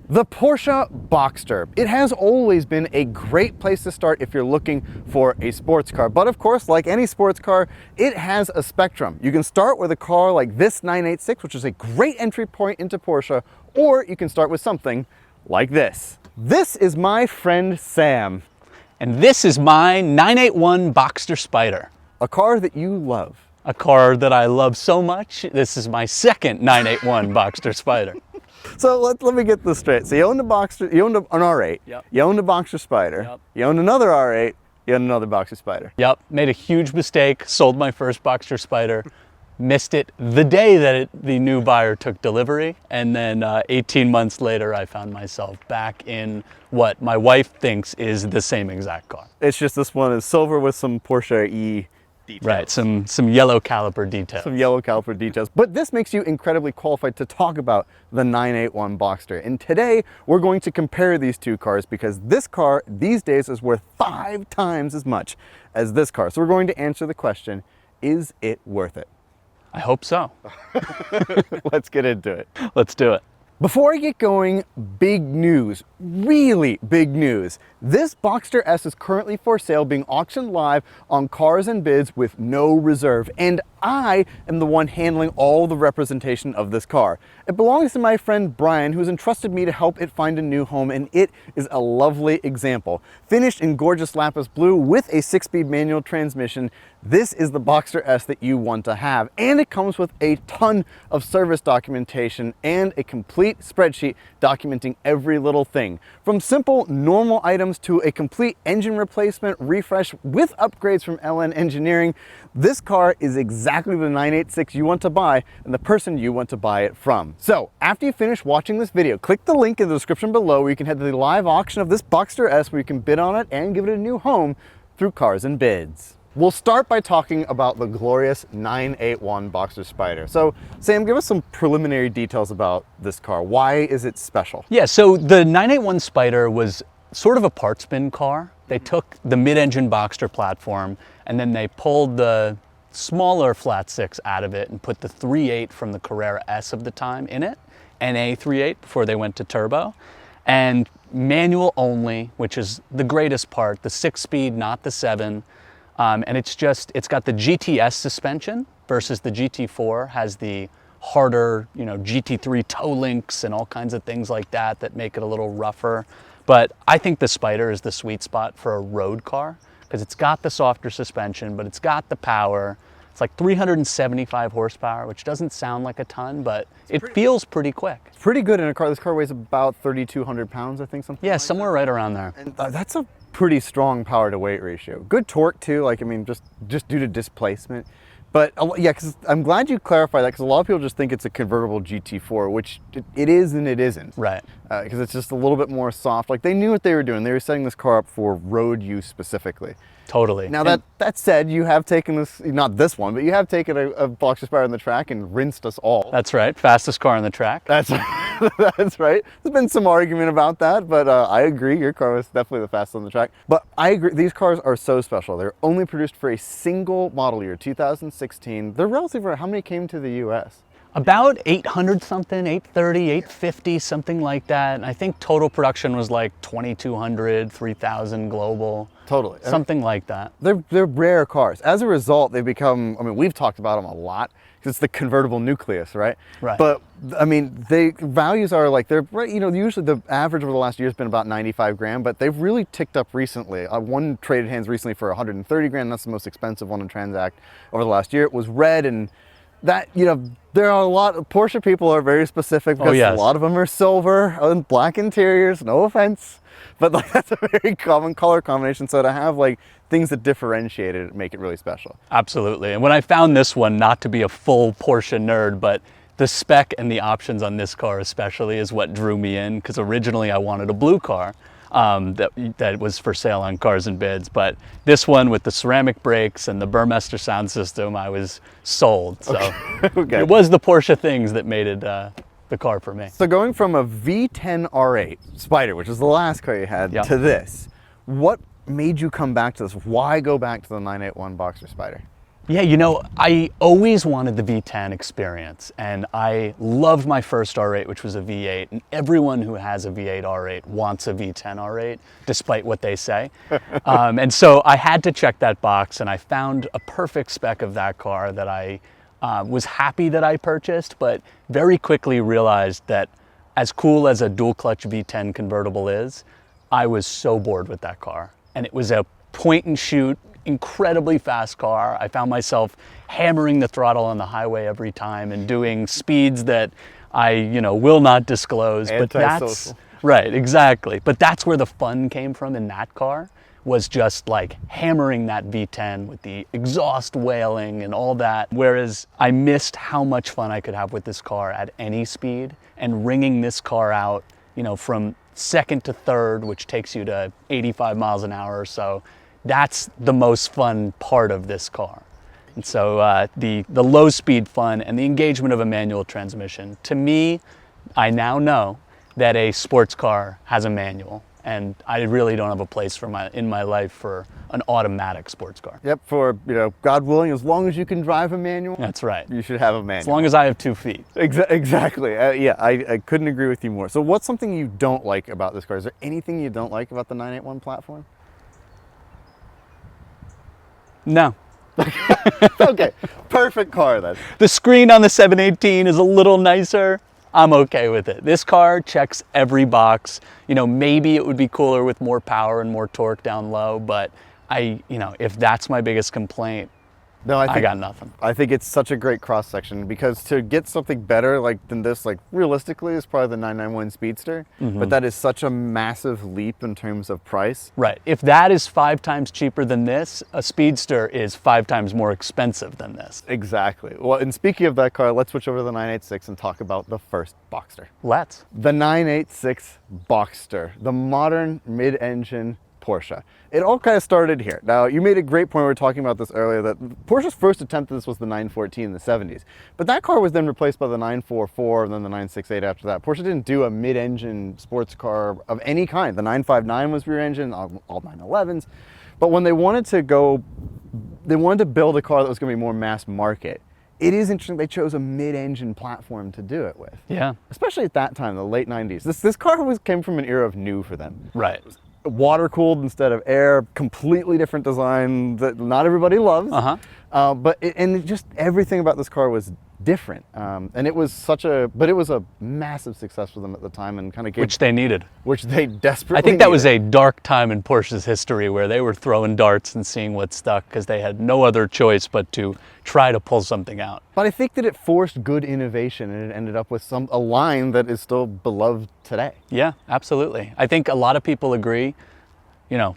The Porsche Boxster. It has always been a great place to start if you're looking for a sports car. But of course, like any sports car, it has a spectrum. You can start with a car like this 986, which is a great entry point into Porsche, or you can start with something like this. This is my friend Sam. And this is my 981 Boxster Spyder. A car that you love. A car that I love so much, this is my second 981 Boxster Spyder. So let me get this straight. So you owned a Boxster, you owned an R8, Yep. You owned a Boxster Spyder, Yep. You owned another R8, you owned another Boxster Spyder. Yep, made a huge mistake, sold my first Boxster Spyder, missed it the day that the new buyer took delivery, and then 18 months later I found myself back in what my wife thinks is the same exact car. It's just this one is silver with some Porsche E details. Right, some yellow caliper details. Some yellow caliper details. But this makes you incredibly qualified to talk about the 981 Boxster. And today we're going to compare these two cars because this car these days is worth 5 times as much as this car. So we're going to answer the question, is it worth it? I hope so. Let's get into it. Let's do it. Before I get going, big news, really big news. This Boxster S is currently for sale, being auctioned live on Cars and Bids with no reserve. And I am the one handling all the representation of this car. It belongs to my friend Brian, who's entrusted me to help it find a new home, and it is a lovely example. Finished in gorgeous lapis blue with a 6-speed manual transmission, this is the Boxster S that you want to have. And it comes with a ton of service documentation and a complete spreadsheet documenting every little thing. From simple, normal items to a complete engine replacement, refresh with upgrades from LN Engineering, this car is exactly the 986 you want to buy and the person you want to buy it from. So after you finish watching this video, click the link in the description below where you can head to the live auction of this Boxster S where you can bid on it and give it a new home through Cars and Bids. We'll start by talking about the glorious 981 Boxster Spyder. So Sam, give us some preliminary details about this car. Why is it special? Yeah, so the 981 Spyder was sort of a parts bin car. They took the mid-engine Boxster platform and then they pulled the smaller flat six out of it and put the 3.8 from the Carrera S of the time in it, NA 3.8 before they went to turbo, and manual only, which is the greatest part, the 6-speed, not the 7. And it's got the GTS suspension versus the GT4 has the harder, GT3 toe links and all kinds of things like that that make it a little rougher. But I think the Spyder is the sweet spot for a road car because it's got the softer suspension, but it's got the power. It's like 375 horsepower, which doesn't sound like a ton, but it feels pretty quick. It's pretty good in a car. This car weighs about 3,200 pounds, I think, something. Yeah, like somewhere right around there. And that's a pretty strong power to weight ratio. Good torque too, like, I mean, just due to displacement. But yeah, because I'm glad you clarified that because a lot of people just think it's a convertible GT4, which it is and it isn't. Right. Because it's just a little bit more soft. Like they knew what they were doing. They were setting this car up for road use specifically. Totally. Now that said, you have taken this, not this one, but you have taken a Boxster Spyder on the track and rinsed us all. That's right. Fastest car on the track. That's right. That's right. There's been some argument about that, but I agree. Your car was definitely the fastest on the track. But I agree. These cars are so special. They're only produced for a single model year, 2016. They're relatively rare. How many came to the U.S.? About 800 something, 830, 850, something like that. And I think total production was like 2,200, 3,000 global. Totally. Something like that. They're rare cars. As a result, they've become, I mean, we've talked about them a lot because it's the convertible nucleus, right? Right. But I mean, values are like, they're, usually the average over the last year has been about 95 grand, but they've really ticked up recently. One traded hands recently for 130 grand. That's the most expensive one in Transact over the last year. It was red, and that, there are a lot of Porsche people are very specific because a lot of them are silver and black interiors, no offense, but like that's a very common color combination. So to have like things that differentiate it, make it really special. Absolutely. And when I found this one, not to be a full Porsche nerd, but the spec and the options on this car especially is what drew me in, because originally I wanted a blue car that was for sale on Cars and Bids, but this one with the ceramic brakes and the Burmester sound system, I was sold. So Okay. It was the Porsche things that made it the car for me. So going from a V10 R8 Spyder, which is the last car you had, to this, what made you come back to this? Why go back to the 981 Boxster Spyder? Yeah, you know, I always wanted the V10 experience, and I loved my first R8, which was a V8, and everyone who has a V8 R8 wants a V10 R8, despite what they say. And so I had to check that box, and I found a perfect spec of that car that I was happy that I purchased, but very quickly realized that as cool as a dual clutch V10 convertible is, I was so bored with that car. And it was a point and shoot, incredibly fast car. I found myself hammering the throttle on the highway every time and doing speeds that I, will not disclose. But that's right, exactly. But that's where the fun came from in that car, was just like hammering that V10 with the exhaust wailing and all that. Whereas I missed how much fun I could have with this car at any speed, and ringing this car out, from second to third, which takes you to 85 miles an hour or so. That's the most fun part of this car. And so the low speed fun and the engagement of a manual transmission, to me, I now know that a sports car has a manual, and I really don't have a place in my life for an automatic sports car. Yep, for, God willing, as long as you can drive a manual. That's right. You should have a manual. As long as I have 2 feet. Exactly. Yeah, I couldn't agree with you more. So what's something you don't like about this car? Is there anything you don't like about the 981 platform? No. Okay, perfect car then. The screen on the 718 is a little nicer. I'm okay with it. This car checks every box. Maybe it would be cooler with more power and more torque down low, but if that's my biggest complaint, No, I got nothing. I think it's such a great cross section, because to get something better than this, realistically, is probably the 991 Speedster. But that is such a massive leap in terms of price. Right. If that is 5 times cheaper than this, a Speedster is 5 times more expensive than this. Exactly. Well, and speaking of that car, let's switch over to the 986 and talk about the first Boxster. Let's. The 986 Boxster, the modern mid-engine Porsche. It all kind of started here. Now, you made a great point, we were talking about this earlier, that Porsche's first attempt at this was the 914 in the 70s. But that car was then replaced by the 944 and then the 968 after that. Porsche didn't do a mid-engine sports car of any kind. The 959 was rear engine, all 911s. But when they wanted to build a car that was going to be more mass market, it is interesting they chose a mid-engine platform to do it with. Yeah. Especially at that time, the late 90s. This car came from an era of new for them. Right. Water cooled instead of air, completely different design that not everybody loves. But just everything about this car was different, and it was it was a massive success for them at the time, and kind of which they needed, which they desperately. I think that was a dark time in Porsche's history where they were throwing darts and seeing what stuck, because they had no other choice but to try to pull something out. But I think that it forced good innovation, and it ended up with a line that is still beloved today. Yeah, absolutely. I think a lot of people agree.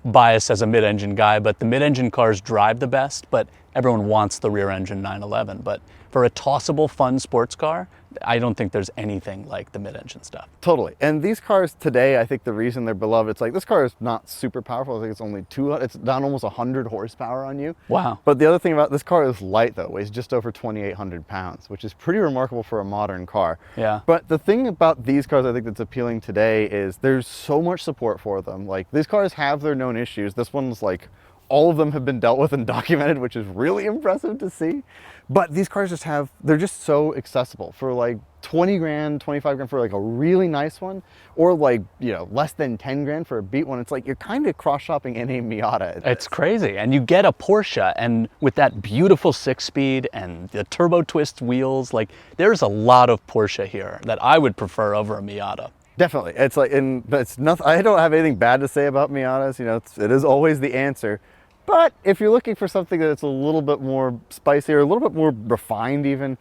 Biased as a mid-engine guy, but the mid-engine cars drive the best, but everyone wants the rear-engine 911. But for a tossable, fun sports car, I don't think there's anything like the mid-engine stuff. Totally. And these cars today, I think the reason they're beloved, it's this car is not super powerful. I think it's only it's down almost 100 horsepower on you. Wow. But the other thing about this car is light, though. It weighs just over 2,800 pounds, which is pretty remarkable for a modern car. Yeah. But the thing about these cars I think that's appealing today is there's so much support for them. These cars have their known issues. This one's all of them have been dealt with and documented, which is really impressive to see. But these cars they're just so accessible for 20 grand, 25 grand for a really nice one, or less than 10 grand for a beat one. It's you're kind of cross shopping in a Miata. It's crazy. And you get a Porsche, and with that beautiful 6-speed and the turbo twist wheels, there's a lot of Porsche here that I would prefer over a Miata. Definitely. It's nothing. I don't have anything bad to say about Miatas. It is always the answer. But if you're looking for something that's a little bit more spicy or a little bit more refined even,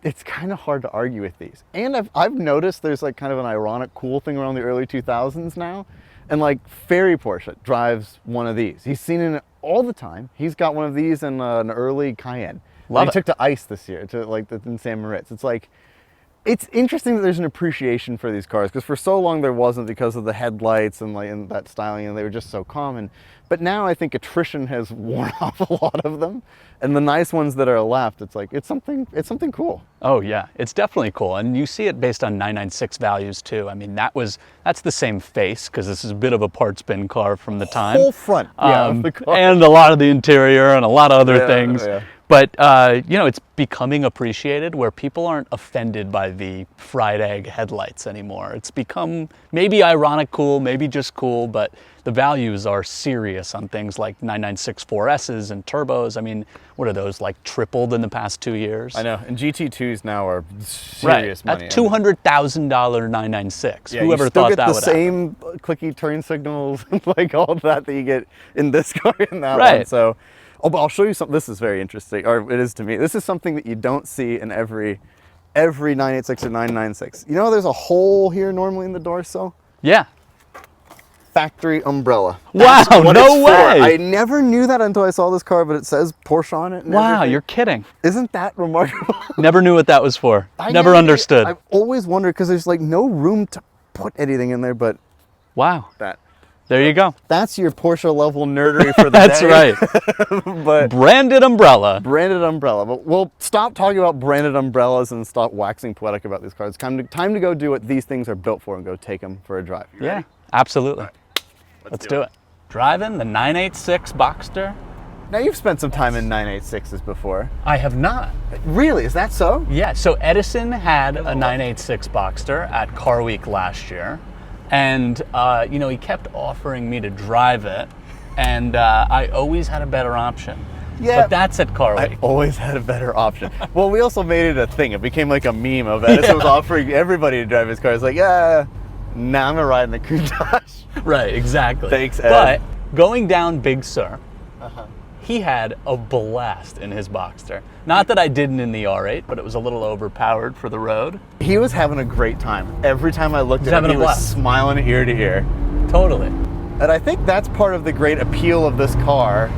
it's kind of hard to argue with these. And I've noticed there's kind of an ironic cool thing around the early 2000s now. And Ferry Porsche drives one of these. He's seen it all the time. He's got one of these in an early Cayenne. He took to ICE this year, in San Moritz. It's interesting that there's an appreciation for these cars, because for so long there wasn't, because of the headlights and that styling, and they were just so common. But now I think attrition has worn off a lot of them, and the nice ones that are left, it's something cool. Oh yeah, it's definitely cool, and you see it based on 996 values too. I mean, that's the same face, because this is a bit of a parts bin car from the time. Whole front, of the car. And a lot of the interior and a lot of other things. Yeah. But, you know, it's becoming appreciated where people aren't offended by the fried egg headlights anymore. It's become maybe ironic cool, maybe just cool, but the values are serious on things like 996 4Ss and turbos. I mean, what are those, like tripled in the past 2 years? I know, and GT2s now are serious money. That's $200,000 996. Yeah, Whoever you still thought get that the would same clicky turn signals and like all that you get in this car and that Right. one. So, oh, but I'll show you something. This is very interesting, or it is to me. This is something that you don't see in every 986 or 996. You know, there's a hole here normally in the door sill. Yeah. Factory umbrella. Wow, That's what no it's for. way. I never knew that until I saw this car, but it says Porsche on it. And Wow, everything. you're kidding. Isn't that remarkable? Never knew what that was for. Never understood. I've always wondered because there's like no room to put anything in there, but Wow. that. There you go. That's your Porsche level nerdery for the That's day. right. But Branded umbrella. branded umbrella. But we'll stop talking about branded umbrellas and stop waxing poetic about these cars. Time to go do what these things are built for and go take them for a drive. You Yeah, ready? absolutely. Let's do it. Driving the 986 Boxster. Now you've spent some time in 986s before. I have not. Really? Is that so? Yeah, so Edison had a 986 Boxster at Car Week last year. And, you know, he kept offering me to drive it. And I always had a better option. Yeah. But that's at Car I Week. always had a better option. Well, we also made it a thing. It became like a meme of Edison was offering everybody to drive his car. It's like, yeah, now I'm gonna ride in the Countach. Right, exactly. Thanks, Ed. But going down Big Sur, he had a blast in his Boxster. Not that I didn't in the R8, but it was a little overpowered for the road. He was having a great time. Every time I looked He's at him, having he a was blast. smiling ear to ear. Totally. And I think that's part of the great appeal of this car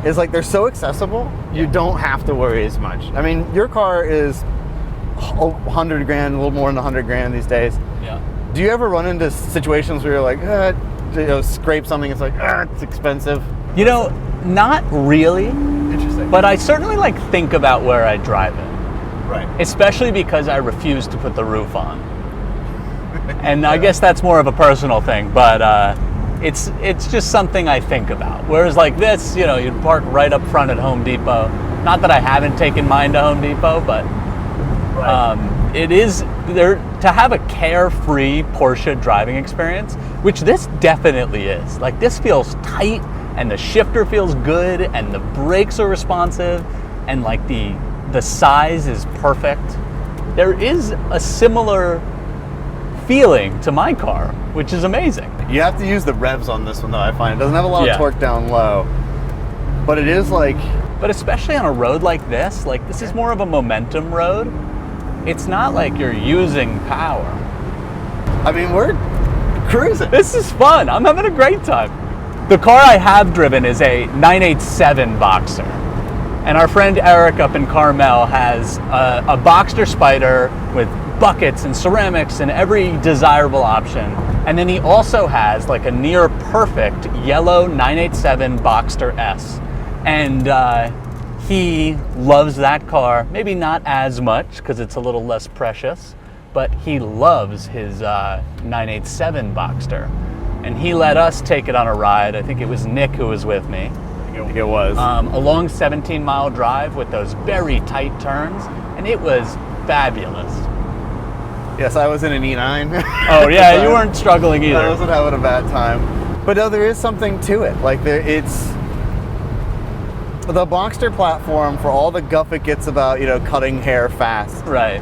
is like they're so accessible, you don't have to worry as much. I mean, your car is 100 grand, a little more than 100 grand these days. Yeah. Do you ever run into situations where you're like, you know, scrape something, it's like, it's expensive? You know, not really, Interesting. but I certainly like think about where I drive it, Right. especially because I refuse to put the roof on. And I guess that's more of a personal thing, but it's just something I think about. Whereas like this, you know, you'd park right up front at Home Depot. Not that I haven't taken mine to Home Depot, but it is there to have a carefree Porsche driving experience, which this definitely is. Like this feels tight, and the shifter feels good, and the brakes are responsive, and like the size is perfect. There is a similar feeling to my car, which is amazing. You have to use the revs on this one though, I find. It doesn't have a lot Yeah. of torque down low. But it is like, But especially on a road like this is more of a momentum road. It's not like you're using power. I mean, we're cruising. This is fun. I'm having a great time. The car I have driven is a 987 Boxster. And our friend Eric up in Carmel has a Boxster Spyder with buckets and ceramics and every desirable option. And then he also has like a near perfect yellow 987 Boxster S. And he loves that car, maybe not as much because it's a little less precious, but he loves his 987 Boxster. And he let us take it on a ride. I think it was Nick who was with me. It was. A long 17-mile drive with those very tight turns, and it was fabulous. Yes, I was in an E9. Oh yeah, you weren't struggling I either. wasn't having a bad time. But no, there is something to it. Like it's the Boxster platform, for all the guff it gets about, you know, cutting hair fast. Right.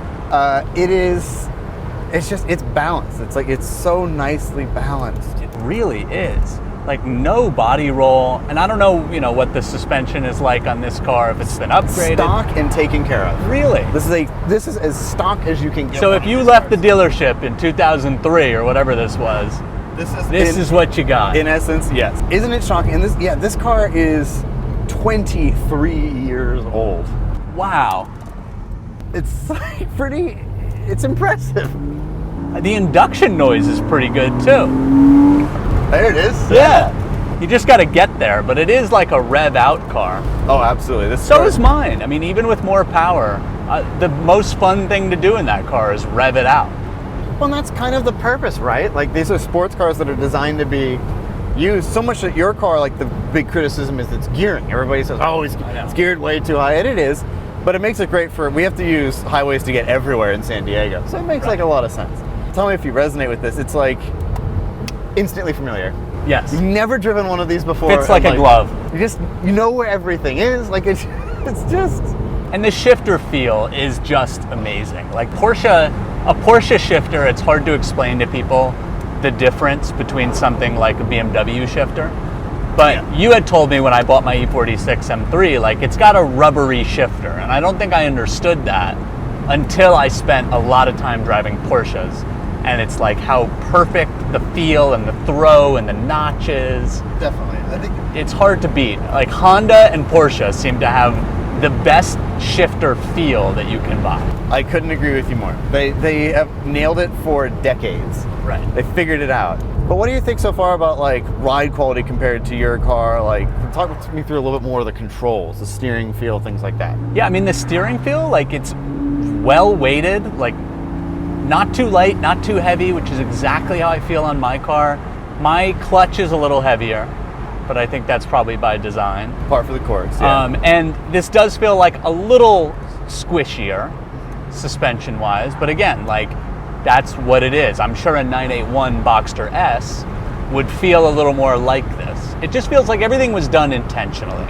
It's balanced. It's like, it's so nicely balanced. It really is. Like no body roll, and I don't know, you know, what the suspension is like on this car, if it's been upgraded. Stock and taken care of. Really? This is as stock as you can get. So on if you these left the cars. dealership in 2003 or whatever this was, this is what you got. In essence, yes. Isn't it shocking? And this car is 23 years old. Wow. It's like it's impressive. The induction noise is pretty good too. There it is. Yeah. You just got to get there, but it is like a rev out car. Oh, absolutely. This So car is mine. I mean, even with more power, the most fun thing to do in that car is rev it out. Well, and that's kind of the purpose, right? Like these are sports cars that are designed to be used. So much that your car, like the big criticism is its gearing. Everybody says, oh, it's geared way too high, and it is. But it makes it great for, we have to use highways to get everywhere in San Diego. So it makes like a lot of sense. Tell me if you resonate with this. It's like instantly familiar. Yes. You've never driven one of these before. Fits like a glove. You know where everything is. Like it's just. And the shifter feel is just amazing. Like a Porsche shifter, it's hard to explain to people the difference between something like a BMW shifter. But you had told me when I bought my E46 M3, like it's got a rubbery shifter. And I don't think I understood that until I spent a lot of time driving Porsches. And it's like how perfect the feel and the throw and the notches. Definitely. I think it's hard to beat. Like Honda and Porsche seem to have the best shifter feel that you can buy. I couldn't agree with you more. They have nailed it for decades. Right. They figured it out. But what do you think so far about like ride quality compared to your car? Like, talk me through a little bit more of the controls, the steering feel, things like that. Yeah, I mean the steering feel, like it's well weighted, like not too light, not too heavy, which is exactly how I feel on my car. My clutch is a little heavier, but I think that's probably by design. Par for the course. Yeah. And this does feel like a little squishier suspension-wise, but again, like that's what it is. I'm sure a 981 Boxster S would feel a little more like this. It just feels like everything was done intentionally.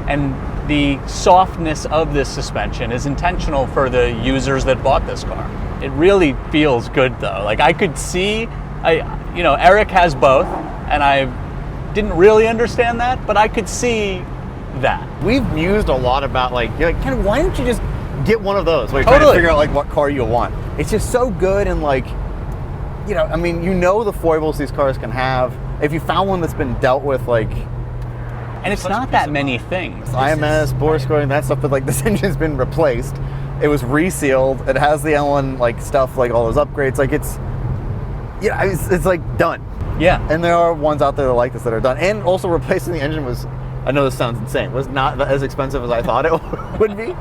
And the softness of this suspension is intentional for the users that bought this car. It really feels good though. Like I could see, Eric has both, and I didn't really understand that, but I could see that. We've mused a lot about like kind of why don't you just get one of those? Where you're trying to figure out like what car you want. It's just so good, and like, I mean, the foibles these cars can have. If you found one that's been dealt with, like, and it's not that many things. IMS, bore scoring, that stuff, but like this engine's been replaced. It was resealed. It has the L1 like stuff, like all those upgrades. Like it's like done. Yeah. And there are ones out there that like this that are done. And also replacing the engine was, I know this sounds insane, was not as expensive as I thought it would be.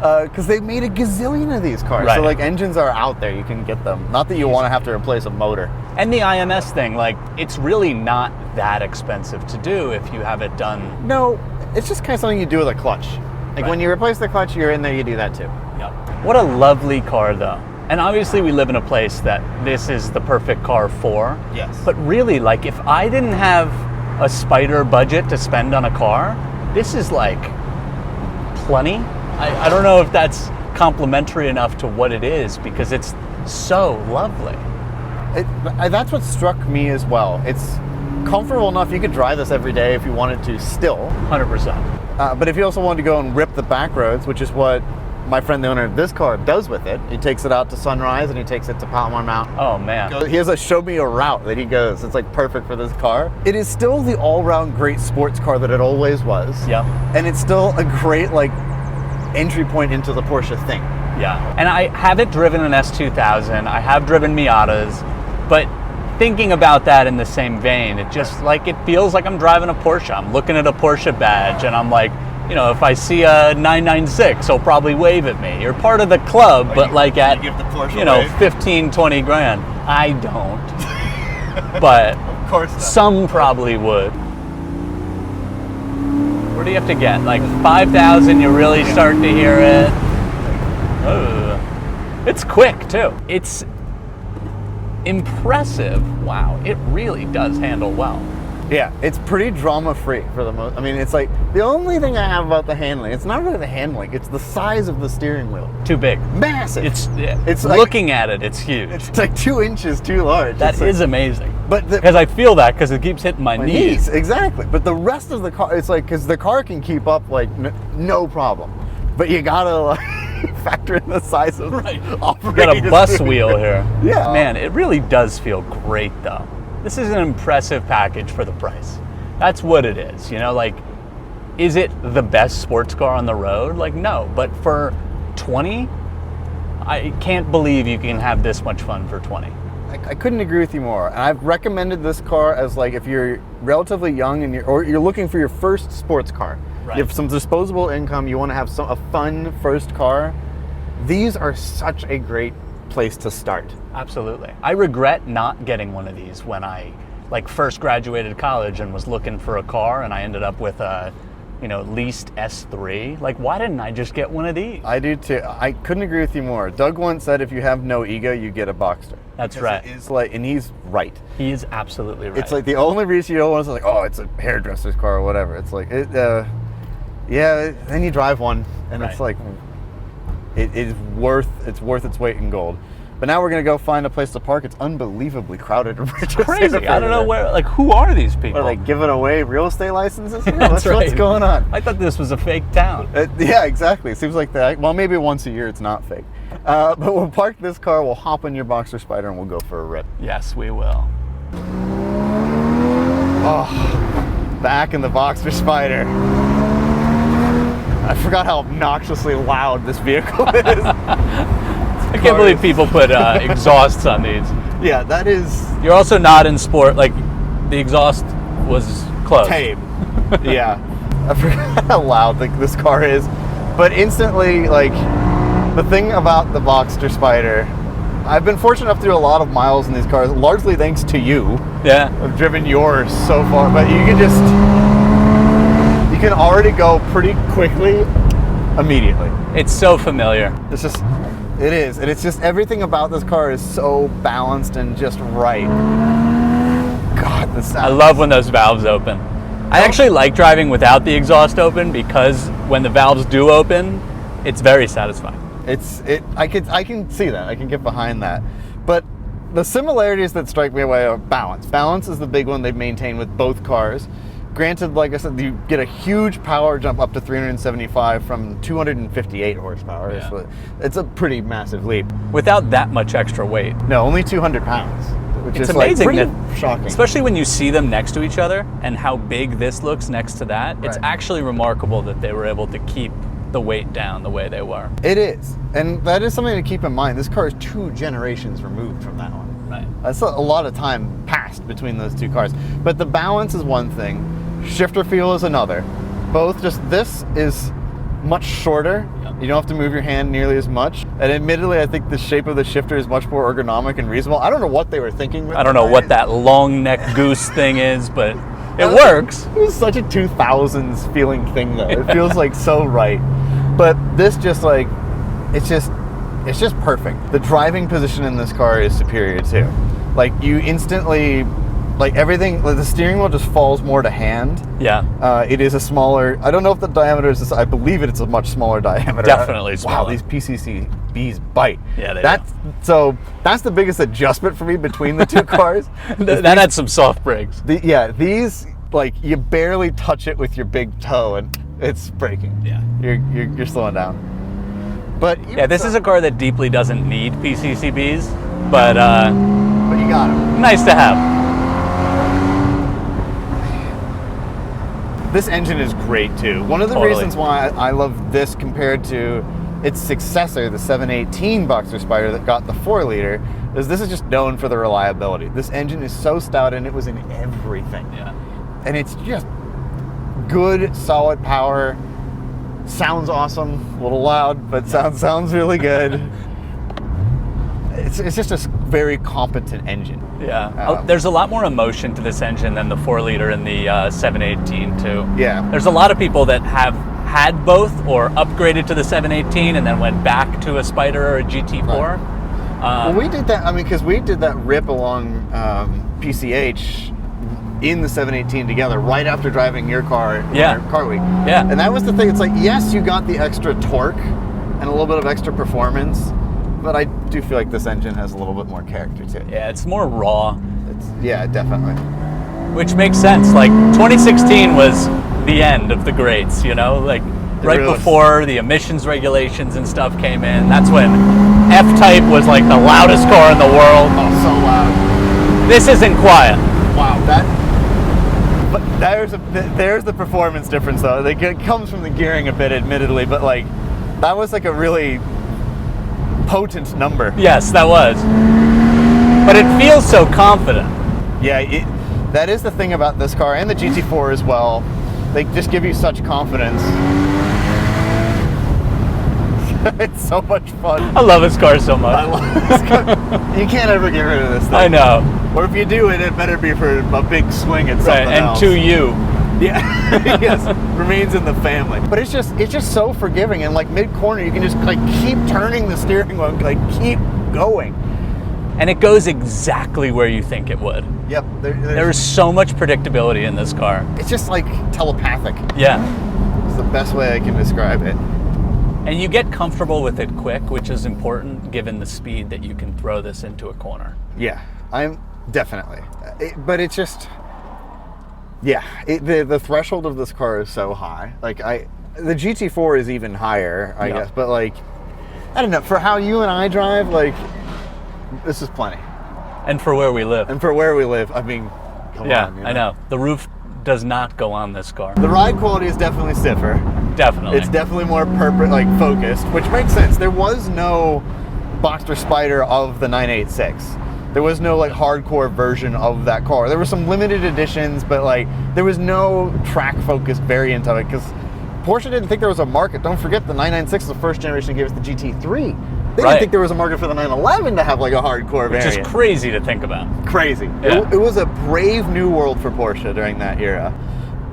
Because they made a gazillion of these cars. Right. So like engines are out there, you can get them. Not that you want to have to replace a motor. And the IMS thing, like it's really not that expensive to do if you have it done. No, it's just kind of something you do with a clutch. Like when you replace the clutch, you're in there, you do that too. Yep. What a lovely car though. And obviously we live in a place that this is the perfect car for. Yes. But really, like if I didn't have a Spyder budget to spend on a car, this is like plenty. I don't know if that's complimentary enough to what it is, because it's so lovely. That's what struck me as well. It's comfortable enough, you could drive this every day if you wanted to still. 100%. But if you also wanted to go and rip the back roads, which is what my friend, the owner of this car, does with it. He takes it out to Sunrise and he takes it to Palomar Mountain. Oh man. He has a show me a route that he goes. It's like perfect for this car. It is still the all-round great sports car that it always was. Yep. And it's still a great like entry point into the Porsche thing. Yeah. And I haven't driven an S2000. I have driven Miatas, but thinking about that in the same vein, it just like, it feels like I'm driving a Porsche. I'm looking at a Porsche badge and I'm like, if I see a 996, he'll probably wave at me. You're part of the club, but like at, give the Porsche 15, 20 grand. I don't. But of course not. Some probably would. What do you have to get? Like 5,000, you're really starting to hear it. It's quick too. It's impressive. Wow, it really does handle well. Yeah, it's pretty drama-free for the most. I mean, it's like the only thing I have about the handling. It's not really the handling. It's the size of the steering wheel. Too big. Massive. It's like, looking at it, it's huge. It's like 2 inches too large. That is amazing. But because I feel that because it keeps hitting my knees. Exactly. But the rest of the car, it's like, because the car can keep up like no problem. But you gotta like factor in the size of You got a bus wheel here. Yeah. Man, it really does feel great though. This is an impressive package for the price. That's what it is. Like, is it the best sports car on the road? Like, no. But for 20, I can't believe you can have this much fun for 20. I couldn't agree with you more. And I've recommended this car as like, if you're relatively young and you're looking for your first sports car, you have some disposable income, you want to have a fun first car, these are such a great place to start. Absolutely. I regret not getting one of these when I like first graduated college and was looking for a car, and I ended up with a, you know, leased S3. Like, why didn't I just get one of these? I do too. I couldn't agree with you more. Doug once said, if you have no ego, you get a Boxster. That's Because right. It is like, and he's right. He is absolutely right. It's like the only reason you don't want to like, oh, it's a hairdresser's car or whatever. It's like, yeah, then you drive one, and it's like, it's worth its weight in gold. But now we're gonna go find a place to park. It's unbelievably crowded. It's crazy. I don't know where. Like, who are these people? Are they giving away real estate licenses? That's right. What's going on? I thought this was a fake town. Yeah, exactly. It seems like that. Well, maybe once a year it's not fake. But we'll park this car. We'll hop in your Boxster Spyder and we'll go for a rip. Yes, we will. Oh, back in the Boxster Spyder. I forgot how obnoxiously loud this vehicle is. I can't believe people put exhausts on these. Yeah, that is... You're also not in sport. Like, the exhaust was close. tame. Yeah. I forgot how loud this car is. But instantly, like, the thing about the Boxster Spyder, I've been fortunate enough to do a lot of miles in these cars, largely thanks to you. Yeah. I've driven yours so far, but you can already go pretty quickly immediately. It's so familiar. It is, and it's just everything about this car is so balanced and just right. God, the sound. I love when those valves open. I actually like driving without the exhaust open because when the valves do open, it's very satisfying. I can see that. I can get behind that. But the similarities that strike me away are balance. Balance is the big one they've maintained with both cars. Granted, like I said, you get a huge power jump up to 375 from 258 horsepower. Yeah. So it's a pretty massive leap. Without that much extra weight. No, only 200 pounds, which It's is amazing like pretty that, shocking. especially when you see them next to each other and how big this looks next to that. It's Right. actually remarkable that they were able to keep the weight down the way they were. It is, and that is something to keep in mind. This car is 2 generations removed from that one. Right. That's a lot of time passed between those two cars. But the balance is one thing, shifter feel is another. Both this is much shorter. Yep. You don't have to move your hand nearly as much. And admittedly, I think the shape of the shifter is much more ergonomic and reasonable. I don't know what they were thinking with I don't know what that long neck goose thing is, but it works. It was such a 2000s feeling thing though. It feels like so right. But this just like, it's just perfect. The driving position in this car is superior too. Like you instantly, like everything, like the steering wheel just falls more to hand. Yeah. It is a smaller, I don't know if the diameter is this, I believe it's a much smaller diameter. Definitely Wow, smaller. these PCCBs bite. Yeah, they So that's the biggest adjustment for me between the two cars. That had some soft brakes. These, like you barely touch it with your big toe and it's braking. Yeah. You're slowing down. But Yeah, this is a car that deeply doesn't need PCCBs, but you got them. nice to have. This engine is great too. One of the Totally. reasons why I love this compared to its successor, the 718 Boxster Spyder that got the 4-liter, is this is just known for the reliability. This engine is so stout and it was in everything. Yeah. And it's just good, solid power. Sounds awesome, a little loud, but sounds really good. It's just a very competent engine. Yeah. There's a lot more emotion to this engine than the 4-liter in the 718 too. Yeah. There's a lot of people that have had both or upgraded to the 718 and then went back to a Spyder or a GT4. Right. Well, we did that, because we did that rip along PCH in the 718 together right after driving your car in our car week. Yeah. And that was the thing. It's like, yes, you got the extra torque and a little bit of extra performance, but I do feel like this engine has a little bit more character to it. Yeah, it's more raw. Yeah, definitely. Which makes sense. Like 2016 was the end of the greats, you know? Like right really was. before the emissions regulations and stuff came in. That's when F-Type was like the loudest car in the world. Oh, so loud. This isn't quiet. Wow, but there's the performance difference though. Like, it comes from the gearing a bit, admittedly, but like that was like a really potent number. Yes, that was. But it feels so confident. Yeah, that is the thing about this car and the GT4 as well. They just give you such confidence. It's so much fun. I love this car so much. I love this car. You can't ever get rid of this thing. I know. Or if you do it, it better be for a big swing at something and else. to you. Yeah, yes, remains in the family. But it's just so forgiving, and like mid-corner, you can just like keep turning the steering wheel, like keep going. And it goes exactly where you think it would. Yep. There's so much predictability in this car. It's just like telepathic. Yeah. It's the best way I can describe it. And you get comfortable with it quick, which is important given the speed that you can throw this into a corner. Yeah, I'm definitely. But it's just, yeah, the threshold of this car is so high. Like the GT4 is even higher, I guess. But like, I don't know, for how you and I drive, like, this is plenty. And for where we live. And for where we live, I mean, come on. You know? I know. The roof does not go on this car. The ride quality is definitely stiffer. Definitely. It's definitely more focused, which makes sense. There was no Boxster Spyder of the 986. There was no like hardcore version of that car. There were some limited editions, but like there was no track-focused variant of it because Porsche didn't think there was a market. Don't forget the 996 the first generation gave us the GT3. They didn't think there was a market for the 911 to have like a hardcore variant. Which is crazy to think about. Crazy. Yeah. It was a brave new world for Porsche during that era.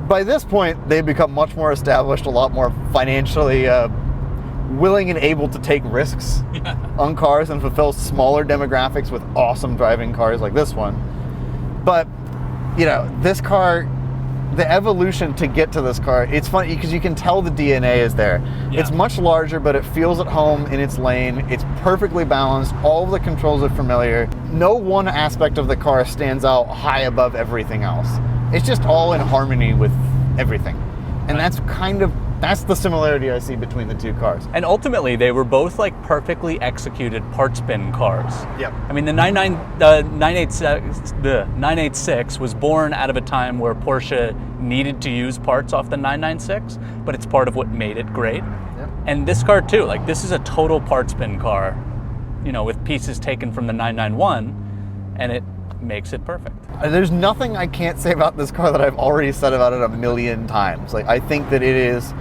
By this point, they've become much more established, a lot more financially willing and able to take risks on cars and fulfill smaller demographics with awesome driving cars like this one. But, you know, this car, the evolution to get to this car, it's funny because you can tell the DNA is there. Yeah. It's much larger, but it feels at home in its lane. It's perfectly balanced. All of the controls are familiar. No one aspect of the car stands out high above everything else. It's just all in harmony with everything. And that's the similarity I see between the two cars. And ultimately, they were both like perfectly executed parts bin cars. Yep. I mean, the 986 was born out of a time where Porsche needed to use parts off the 996, but it's part of what made it great. Yep. And this car too, like this is a total parts bin car, you know, with pieces taken from the 991, and it makes it perfect. There's nothing I can't say about this car that I've already said about it a million times. Like, I think that it is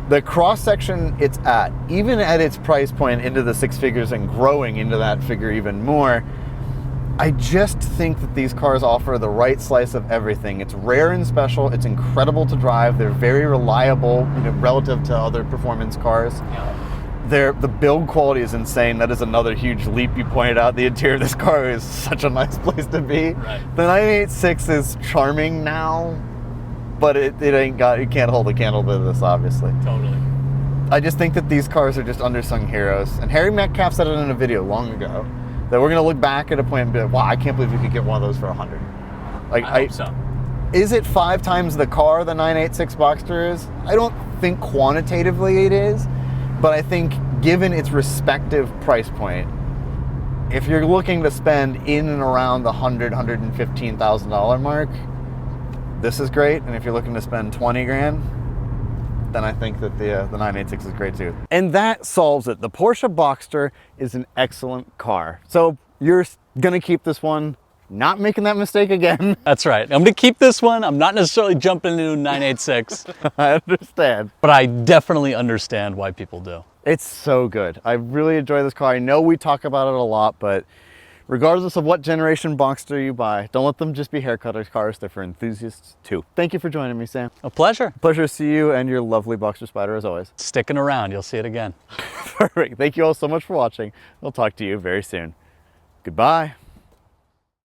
the cross section it's at, even at its price point into the six figures and growing into that figure even more. I just think that these cars offer the right slice of everything. It's rare and special. It's incredible to drive. They're very reliable, you know, relative to other performance cars. Yeah. The build quality is insane. That is another huge leap you pointed out. The interior of this car is such a nice place to be. Right. The 986 is charming now, but it can't hold a candle to this, obviously. Totally. I just think that these cars are just undersung heroes. And Harry Metcalf said it in a video long ago, that we're gonna look back at a point and be like, wow, I can't believe we could get one of those for 100. Like, I hope so. Is it 5 times the car the 986 Boxster is? I don't think quantitatively it is. But I think given its respective price point, if you're looking to spend in and around the $115,000 mark, this is great. And if you're looking to spend 20 grand, then I think that the 986 is great too. And that solves it. The Porsche Boxster is an excellent car. So you're gonna keep this one, not making that mistake again. That's right. I'm gonna keep this one. I'm not necessarily jumping into a 986. I understand. But I definitely understand why people do. It's so good. I really enjoy this car. I know we talk about it a lot, but regardless of what generation Boxster you buy, don't let them just be haircutters cars. They're for enthusiasts too. Thank you for joining me, Sam. A pleasure. Pleasure to see you and your lovely Boxster Spyder as always. Sticking around, you'll see it again. Perfect. Thank you all so much for watching. We'll talk to you very soon. Goodbye.